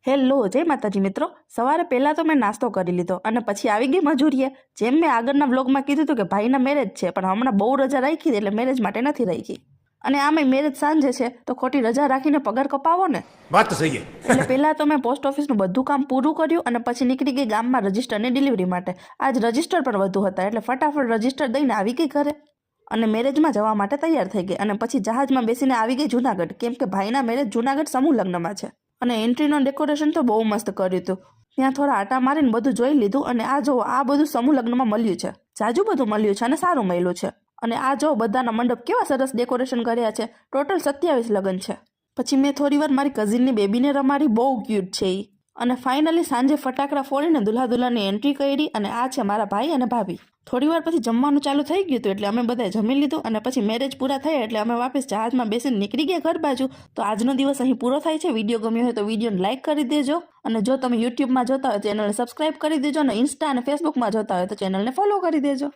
Hello જય માતાજી મિત્રો, સવારે પહેલાં તો મેં નાસ્તો કરી લીધો અને પછી આવી ગઈ મજૂરીએ. જેમ મેં આગળના વ્લોગમાં કીધું હતું કે ભાઈના મેરેજ છે, પણ હમણાં બહુ રજા રાખી એટલે મેરેજ માટે નથી રાખી. અને આમાંય મેરેજ સાંજે છે તો ખોટી રજા રાખીને પગાર કપાવો ને. વાત તો સહી એટલે પહેલાં તો મેં પોસ્ટ ઓફિસનું બધું કામ પૂરું કર્યું અને પછી નીકળી ગઈ ગામમાં રજિસ્ટરની ડિલિવરી માટે. આજ રજિસ્ટર પણ વધુ હતા એટલે ફટાફટ રજિસ્ટર દઈને આવી ગઈ ઘરે અને મેરેજમાં જવા માટે તૈયાર થઈ ગઈ. અને પછી જહાજમાં બેસીને આવી ગઈ જુનાગઢ, કેમ કે ભાઈના મેરેજ જુનાગઢ સમૂહ લગ્નમાં છે. અને એન્ટ્રીનું ડેકોરેશન તો બહુ મસ્ત કર્યું હતું. ત્યાં થોડા આટા મારીને બધું જોઈ લીધું અને આ જો આ બધું સમૂહ લગ્નમાં મળ્યું છે. જાજુ બધું મળ્યું છે અને સારું મળ્યું છે. અને આ જો બધાના મંડપ કેવા સરસ ડેકોરેશન કર્યા છે. ટોટલ 27 લગ્ન છે. પછી મેં થોડી વાર મારી કઝિનની બેબીને રમાડી, બહુ ક્યુટ છે એ. અને ફાઇનલી સાંજે ફટાકડા ફોડીને દુલ્હા દુલ્હનની એન્ટ્રી કરી. અને આ છે મારા ભાઈ અને ભાભી. થોડી વાર પછી જમવાનું ચાલુ થઈ ગયું હતું એટલે અમે બધાએ જમી લીધું અને પછી મેરેજ પૂરા થયા એટલે અમે વાપસ જહાજમાં બેસીને નીકળી ગયા ઘર બાજુ. તો આજનો દિવસ અહીં પૂરો થાય છે. વિડીયો ગમ્યો હોય તો વિડીયોને લાઇક કરી દેજો અને જો તમે યુટ્યુબમાં જોતા હોય તો ચેનલને સબસ્ક્રાઇબ કરી દેજો અને ઇન્સ્ટા અને ફેસબુકમાં જોતા હોય તો ચેનલને ફોલો કરી દેજો.